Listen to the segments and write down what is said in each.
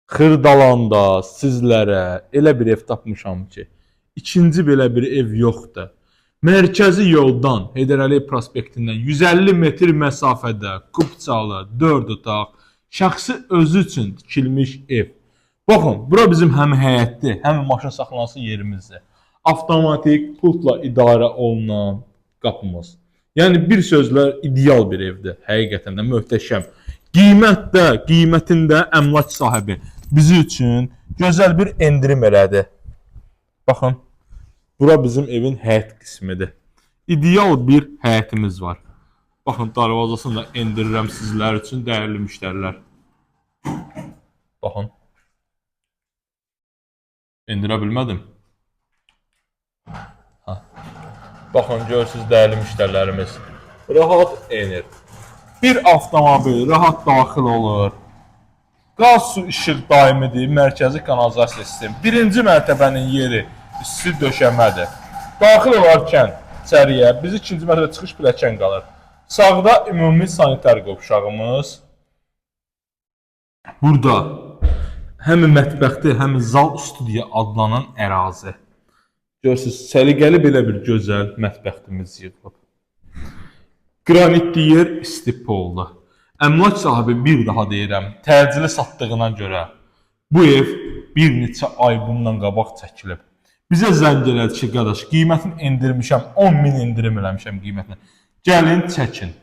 Xırdalanda sizlərə elə bir ev tapmışam ki, ikinci belə bir ev yoxdur. Mərkəzi yoldan, Heydər Əliyev prospektindən 150 metr məsafədə Qubçalı 4 otaq, şəxsi özü üçün tikilmiş ev. Baxın, bura bizim həm həyətdir, həm maşın saxlanması yerimizdir. Avtomatik pultla idarə olunan qapımız. Yəni bir sözlə ideal bir evdir, həqiqətən də möhtəşəm. Qiymətində əmlak sahibi bizi üçün gözəl bir endirim elədi. Baxın, bura bizim evin həyət qismidir. İdeal bir həyətimiz var. Baxın, darvazasını da endirirəm sizlər üçün, dəyərli müştərilər. Baxın. Endirə bilmədim. Baxın, görürsünüz dəyərli müştərilərimiz. Rahat enir. Bir avtomobil rahat daxil olur. Qaz, su, işıq daimidir, mərkəzi kanalizasiya sistemi. Birinci mərtəbənin yeri isti döşəmədir. Daxil olarkən içəriyə biz ikinci mərtəbə çıxış pilləkən qalır. Sağda ümumi sanitar qovşağımız. Burada həm mətbəxdir, həm zal studiya adlanan ərazi. Görürsünüz, səliqəli belə bir gözəl mətbəxtimiz yığılıb. Qranitli yer isti polda. Əmlak sahibi bir daha deyirəm, təcili satdığına görə bu ev bir neçə ay bundan qabaq çəkilib. Bizə zəng elədi ki, qardaş, qiymətini endirmişəm, 10.000 endirim eləmişəm qiymətini. Gəlin, çəkin.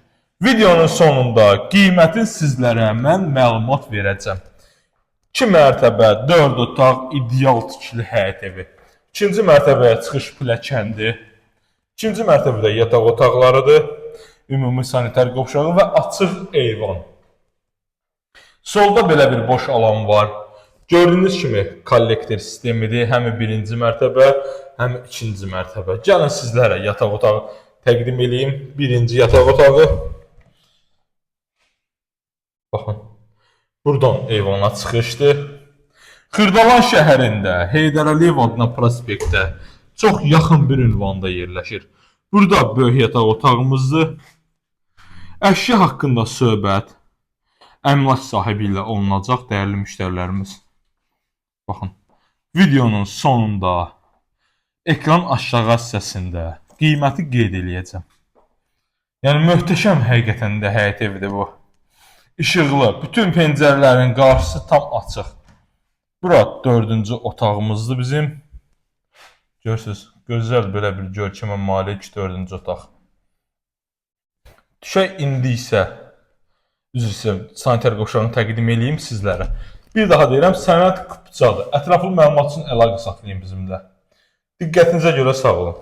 Videonun sonunda qiymətin sizlərə mən məlumat verəcəm. 2 mərtəbə, 4 otaq, ideal tikili həyət evi. 2-ci mərtəbəyə çıxış pilləkəndir. 2-ci mərtəbədə yataq otaqlarıdır. Ümumi sanitar qovşağı və açıq eyvan. Solda belə bir boş alan var. Gördüyünüz kimi kollektor sistemidir. Həm birinci mərtəbə, həm ikinci mərtəbə. Gəlin sizlərə yataq otağı təqdim edeyim. Birinci yataq otağı. Baxın. Buradan eyvana çıxışdır. Xırdalan şəhərində, Heydər Əliyev adına prospektdə çox yaxın bir ünvanda yerləşir. Burada böyük yataq otağımızdır. Əşya haqqında söhbət əmlak sahibi ilə olunacaq, dəyərli müştərilərimiz. Baxın, videonun sonunda ekran aşağı hissəsində qiyməti qeyd edəcəm. Yəni möhtəşəm həqiqətən də həyət evidir bu. İşıqlı, bütün pəncərələrin qarşısı tam açıq. Bura 4-cü otağımızdır bizim. Görürsünüz, gözəl belə bir görkəmə malik 4-cü otaq. Düşək indi isə sanitar qovşağını təqdim edeyim sizlərə. Bir daha deyirəm, Səməd Qubçalı. Ətraflı məlumat üçün əlaqə saxlayın bizimlə. Diqqətinizə görə sağ olun.